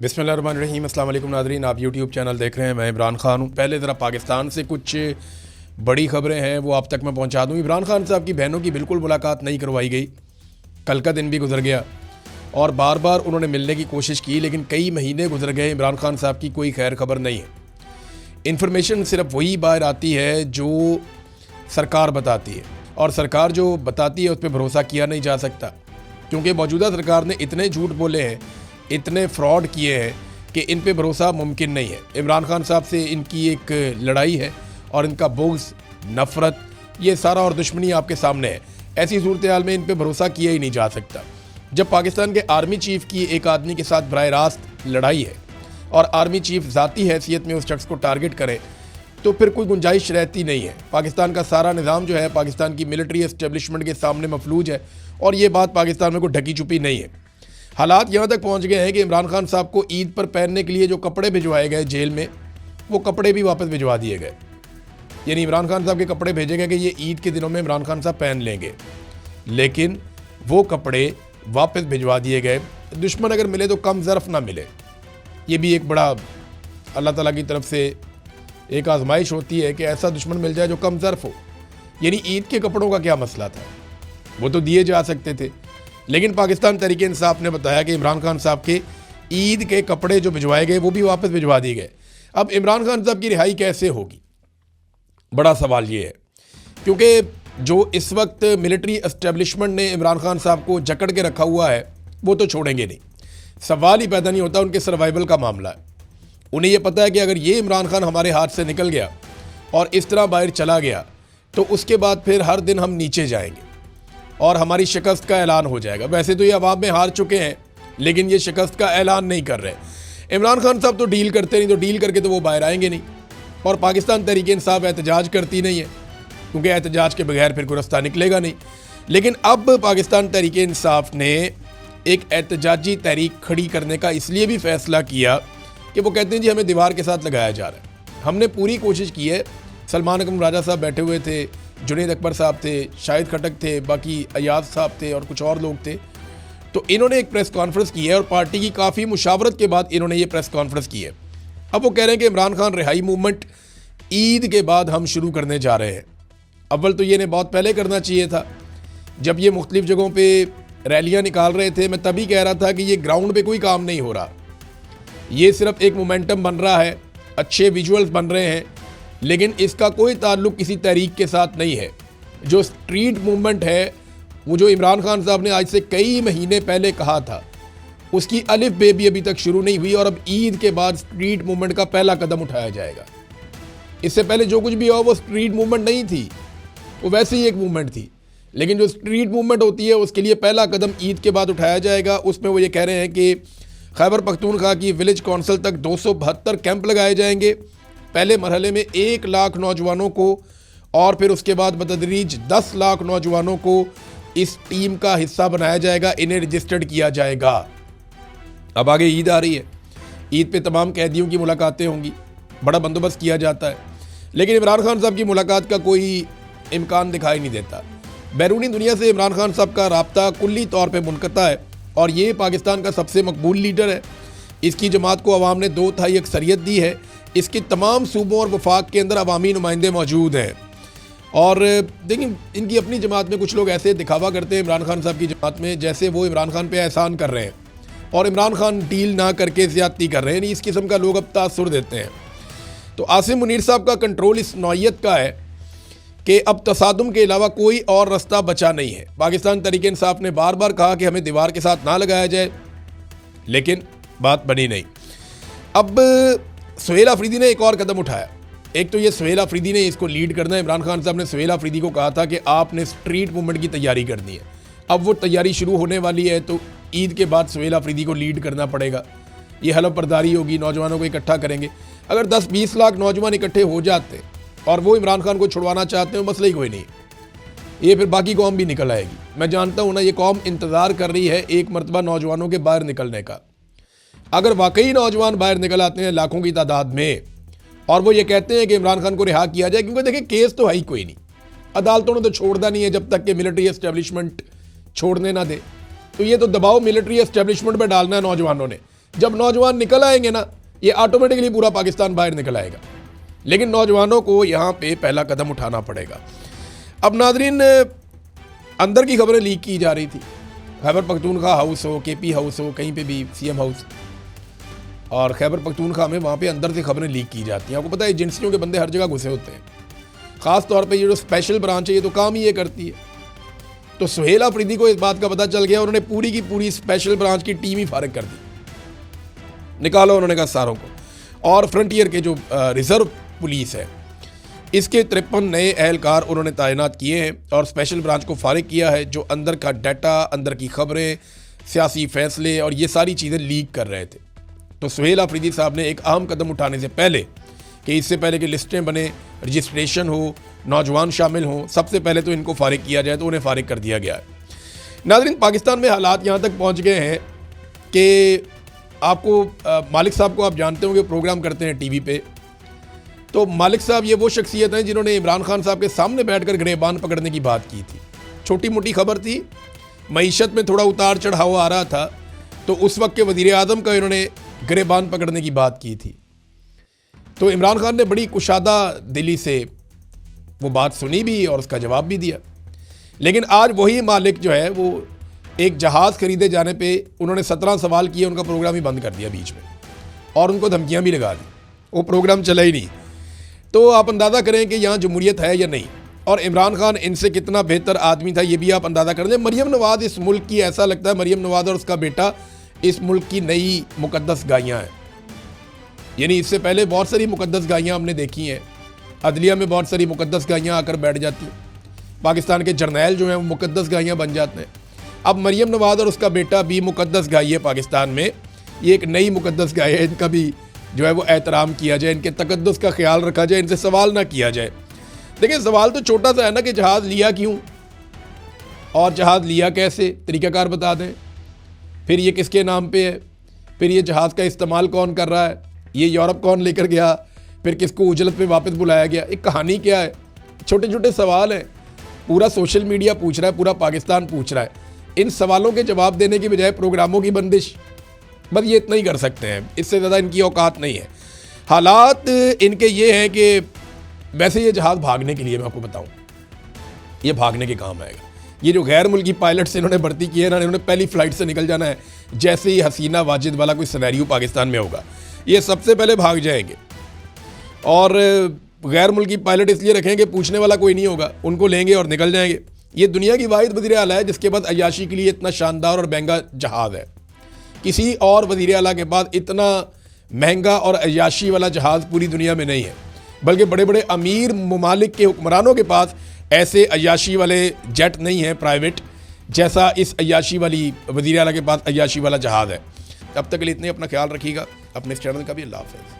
बिस्मिल्लाहिर्रहमानिर्रहीम। अस्सलाम वालेकुम नाज़रीन, आप यूट्यूब चैनल देख रहे हैं। मैं इमरान खान हूँ। पहले ज़रा पाकिस्तान से कुछ बड़ी ख़बरें हैं वो आप तक मैं पहुँचा दूँ। इमरान खान साहब की बहनों की बिल्कुल मुलाकात नहीं करवाई गई। कल का दिन भी गुजर गया और बार बार उन्होंने मिलने की कोशिश की, लेकिन कई महीने गुजर गए, इमरान खान साहब की कोई खैर खबर नहीं है। इन्फॉर्मेशन सिर्फ वही बाहर आती है जो सरकार बताती है, और सरकार जो बताती है उस पर भरोसा किया नहीं जा सकता, क्योंकि मौजूदा सरकार ने इतने झूठ बोले हैं, इतने फ्रॉड किए हैं कि इन पे भरोसा मुमकिन नहीं है। इमरान खान साहब से इनकी एक लड़ाई है और इनका बुग़्ज़, नफ़रत, ये सारा और दुश्मनी आपके सामने है। ऐसी सूरत हाल में इन पे भरोसा किया ही नहीं जा सकता। जब पाकिस्तान के आर्मी चीफ़ की एक आदमी के साथ बराह रास्त लड़ाई है और आर्मी चीफ़ ज़ाती हैसियत में उस शख्स को टारगेट करे, तो फिर कोई गुंजाइश रहती नहीं है। पाकिस्तान का सारा निज़ाम जो है पाकिस्तान की मिलिट्री एस्टेब्लिशमेंट के सामने मफलूज है, और ये बात पाकिस्तान में कोई ढकी छुपी नहीं है। हालात यहाँ तक पहुँच गए हैं कि इमरान खान साहब को ईद पर पहनने के लिए जो कपड़े भिजवाए गए जेल में, वो कपड़े भी वापस भिजवा दिए गए। यानी इमरान खान साहब के कपड़े भेजे गए कि ये ईद के दिनों में इमरान खान साहब पहन लेंगे, लेकिन वो कपड़े वापस भिजवा दिए गए। दुश्मन अगर मिले तो कम ज़र्फ़ ना मिले। ये भी एक बड़ा अल्लाह ताला की तरफ से एक आजमाइश होती है कि ऐसा दुश्मन मिल जाए जो कम ज़र्फ़ हो। यानी ईद के कपड़ों का क्या मसला था, वो तो दिए जा सकते थे, लेकिन पाकिस्तान तहरीक इंसाफ ने बताया कि इमरान खान साहब के ईद के कपड़े जो भिजवाए गए वो भी वापस भिजवा दिए गए। अब इमरान खान साहब की रिहाई कैसे होगी, बड़ा सवाल ये है, क्योंकि जो इस वक्त मिलिट्री एस्टेब्लिशमेंट ने इमरान खान साहब को जकड़ के रखा हुआ है वो तो छोड़ेंगे नहीं। सवाल ही पैदा नहीं होता, उनके सर्वाइवल का मामला है। उन्हें ये पता है कि अगर ये इमरान खान हमारे हाथ से निकल गया और इस तरह बाहर चला गया तो उसके बाद फिर हर दिन हम नीचे जाएंगे और हमारी शिकस्त का ऐलान हो जाएगा। वैसे तो ये अवाम में हार चुके हैं, लेकिन ये शिकस्त का ऐलान नहीं कर रहे। इमरान खान साहब तो डील करते नहीं, तो डील करके तो वो बाहर आएंगे नहीं, और पाकिस्तान तहरीक इंसाफ एहतजाज करती नहीं है, क्योंकि एहतजाज के बगैर फिर कोई रास्ता निकलेगा नहीं। लेकिन अब पाकिस्तान तहरीक इंसाफ ने एक एहतजाजी तहरीक खड़ी करने का इसलिए भी फ़ैसला किया कि वो कहते हैं जी हमें दीवार के साथ लगाया जा रहा है। हमने पूरी कोशिश की है। सलमान अकरम राजा साहब बैठे हुए थे, जुनैद अकबर साहब थे, शाहिद खटक थे, बाकी अयाज साहब थे और कुछ और लोग थे। तो इन्होंने एक प्रेस कॉन्फ्रेंस की है और पार्टी की काफ़ी मुशावरत के बाद इन्होंने ये प्रेस कॉन्फ्रेंस की है। अब वो कह रहे हैं कि इमरान खान रिहाई मूवमेंट ईद के बाद हम शुरू करने जा रहे हैं। अव्वल तो ये ने बहुत पहले करना चाहिए था। जब ये मुख्तलिफ जगहों पर रैलियाँ निकाल रहे थे, मैं तभी कह रहा था कि ये ग्राउंड पर कोई काम नहीं हो रहा, ये सिर्फ एक मोमेंटम बन रहा है, अच्छे विजुअल्स बन रहे हैं, लेकिन इसका कोई ताल्लुक किसी तहरीक के साथ नहीं है। जो स्ट्रीट मूवमेंट है, वो जो इमरान खान साहब ने आज से कई महीने पहले कहा था, उसकी अलिफ बे भी अभी तक शुरू नहीं हुई, और अब ईद के बाद स्ट्रीट मूवमेंट का पहला कदम उठाया जाएगा। इससे पहले जो कुछ भी हुआ वो स्ट्रीट मूवमेंट नहीं थी, वो वैसे ही एक मूवमेंट थी, लेकिन जो स्ट्रीट मूवमेंट होती है उसके लिए पहला कदम ईद के बाद उठाया जाएगा। उसमें वो ये कह रहे हैं कि खैबर पख्तूनख्वा की विलेज काउंसिल तक 272 कैंप लगाए जाएंगे। पहले मरहले में 1 लाख नौजवानों को और फिर उसके बाद बतदरीज 10 लाख नौजवानों को इस टीम का हिस्सा बनाया जाएगा, इन्हें रजिस्टर्ड किया जाएगा। अब आगे ईद आ रही है, ईद पे तमाम कैदियों की मुलाकातें होंगी, बड़ा बंदोबस्त किया जाता है, लेकिन इमरान खान साहब की मुलाकात का कोई इम्कान दिखाई नहीं देता। बैरूनी दुनिया से इमरान खान साहब का राब्ता कुल्ली तौर पर मुनक़ता है, और ये पाकिस्तान का सबसे मकबूल लीडर है। इसकी जमात को अवाम ने 2/3 अक्सरियत दी है। इसके तमाम सूबों और वफाक के अंदर अवामी नुमाइंदे मौजूद हैं। और देखिए, इनकी अपनी जमात में कुछ लोग ऐसे दिखावा करते हैं इमरान खान साहब की जमात में, जैसे वो इमरान खान पे एहसान कर रहे हैं और इमरान खान डील ना करके ज़्यादती कर रहे हैं। इस किस्म का लोग अब तासुर देते हैं। तो आसिम मुनीर साहब का कंट्रोल इस नौइयत का है कि अब तसादुम के अलावा कोई और रास्ता बचा नहीं है। पाकिस्तान तहरीक इंसाफ ने बार बार कहा कि हमें दीवार के साथ ना लगाया जाए, लेकिन बात बनी नहीं। अब सुहेल अफरीदी ने एक और कदम उठाया। एक तो ये सुहेल अफरीदी ने इसको लीड करना है। इमरान खान साहब ने सुहेल अफरीदी को कहा था कि आपने स्ट्रीट मूवमेंट की तैयारी करनी है। अब वो तैयारी शुरू होने वाली है, तो ईद के बाद सुहेल अफरीदी को लीड करना पड़ेगा। ये हलफ बर्दारी होगी, नौजवानों को इकट्ठा करेंगे। अगर 10-20 लाख नौजवान इकट्ठे हो जाते और वो इमरान खान को छुड़वाना चाहते हैं, मसला ही कोई नहीं, ये फिर बाकी कौम भी निकल आएगी। मैं जानता हूँ ना, ये कौम इंतज़ार कर रही है एक मरतबा नौजवानों के बाहर निकलने का। अगर वाकई नौजवान बाहर निकल आते हैं लाखों की तादाद में, और वो ये कहते हैं कि इमरान खान को रिहा किया जाए, क्योंकि देखिए केस तो है ही कोई नहीं, अदालतों ने तो छोड़ना नहीं है जब तक कि मिलिट्री एस्टेब्लिशमेंट छोड़ने ना दे। तो ये तो दबाव मिलिट्री एस्टेब्लिशमेंट पर डालना है नौजवानों ने। जब नौजवान निकल आएंगे ना, ये ऑटोमेटिकली पूरा पाकिस्तान बाहर निकल आएगा। लेकिन नौजवानों को यहाँ पे पहला कदम उठाना पड़ेगा। अब नाजरीन, अंदर की खबरें लीक की जा रही थी, खैबर पख्तूनख्वा हाउस हो, केपी हाउस हो, कहीं पे भी सीएम हाउस, और खैबर पख्तूनख्वा में वहाँ पे अंदर से खबरें लीक की जाती हैं। आपको पता है एजेंसियों के बंदे हर जगह घुसे होते हैं, ख़ास तौर पे ये जो स्पेशल ब्रांच है ये तो काम ही ये करती है। तो सुहेल अफरीदी को इस बात का पता चल गया, उन्होंने पूरी की पूरी स्पेशल ब्रांच की टीम ही फारिग कर दी, निकालो उन्होंने कहा सारों को। और फ्रंटियर के जो रिजर्व पुलिस है इसके 53 नए एहलकार उन्होंने तैनात किए हैं और स्पेशल ब्रांच को फारिग किया है, जो अंदर का डाटा, अंदर की खबरें, सियासी फैसले और ये सारी चीज़ें लीक कर रहे थे। तो सुहेल अफरीदी साहब ने एक अहम कदम उठाने से पहले कि इससे पहले कि लिस्टें बने, रजिस्ट्रेशन हो, नौजवान शामिल हों, सबसे पहले तो इनको फारिग किया जाए, तो उन्हें फारिग कर दिया गया है। नाज़रीन, पाकिस्तान में हालात यहाँ तक पहुँच गए हैं कि आपको मालिक साहब को आप जानते होंगे, प्रोग्राम करते हैं टीवी पे। तो मालिक साहब ये वो शख्सियत हैं जिन्होंने इमरान खान साहब के सामने बैठकर गिरबान पकड़ने की बात की थी। छोटी मोटी खबर थी, मईशत में थोड़ा उतार चढ़ाव आ रहा था, तो उस वक्त के वज़ीर आज़म का इन्होंने गिरबान पकड़ने की बात की थी। तो इमरान खान ने बड़ी कुशादा दिली से वो बात सुनी भी और उसका जवाब भी दिया। लेकिन आज वही मालिक जो है वो एक जहाज़ खरीदे जाने पे उन्होंने 17 सवाल किए, उनका प्रोग्राम ही बंद कर दिया बीच में और उनको धमकियां भी लगा दी, वो प्रोग्राम चला ही नहीं। तो आप अंदाज़ा करें कि यहाँ जमहूरियत है या नहीं, और इमरान खान इनसे कितना बेहतर आदमी था ये भी आप अंदाज़ा कर लें। मरियम नवाज़ इस मुल्क की, ऐसा लगता है मरियम नवाज़ और उसका बेटा इस मुल्क की नई मुकद्दस गायें हैं। यानी इससे पहले बहुत सारी मुकद्दस गायें हमने देखी हैं, अदलिया में बहुत सारी मुकद्दस गायें आकर बैठ जाती हैं, पाकिस्तान के जर्नैल जो हैं वो मुकद्दस गायें बन जाते हैं। अब मरियम नवाज़ और उसका बेटा भी मुकद्दस गाय है पाकिस्तान में, ये एक नई मुकद्दस गाय है, इनका भी जो है वो एहतराम किया जाए, इनके तकद्दुस का ख्याल रखा जाए, इनसे सवाल ना किया जाए। देखिए सवाल तो छोटा सा है ना कि जहाज़ लिया क्यों और जहाज़ लिया कैसे, तरीक़ाकार बता दें। फिर ये किसके नाम पे है, फिर ये जहाज़ का इस्तेमाल कौन कर रहा है, ये यूरोप कौन लेकर गया, फिर किसको उजलत में वापस बुलाया गया, एक कहानी क्या है। छोटे छोटे सवाल हैं, पूरा सोशल मीडिया पूछ रहा है, पूरा पाकिस्तान पूछ रहा है। इन सवालों के जवाब देने की बजाय प्रोग्रामों की बंदिश, बस ये इतना ही कर सकते हैं, इससे ज़्यादा इनकी औकात नहीं है। हालात इनके ये हैं कि वैसे ये जहाज़ भागने के लिए, मैं आपको बताऊं, ये भागने के काम आएगा। ये जो गैर मुल्की पायलट से इन्होंने भर्ती की है ना, इन्होंने पहली फ़्लाइट से निकल जाना है। जैसे ही हसीना वाजिद वाला कोई सिनेरियो पाकिस्तान में होगा, ये सबसे पहले भाग जाएंगे। और गैर मुल्की पायलट इसलिए रखेंगे, पूछने वाला कोई नहीं होगा, उनको लेंगे और निकल जाएंगे। ये दुनिया की वाहिद वज़ीर आला है जिसके पास अय्याशी के लिए इतना शानदार और महंगा जहाज़ है। किसी और वज़ीर आला के पास इतना महंगा और अय्याशी वाला जहाज़ पूरी दुनिया में नहीं है, बल्कि बड़े बड़े अमीर ममालिक के हुक्मरानों के पास ऐसे अय्याशी वाले जेट नहीं हैं प्राइवेट, जैसा इस अय्याशी वाली वज़ीर आला के पास अय्याशी वाला जहाज़ है। अब तक के लिए इतने, अपना ख्याल रखिएगा, अपने इस चैनल का भी। अल्लाह हाफ़िज़।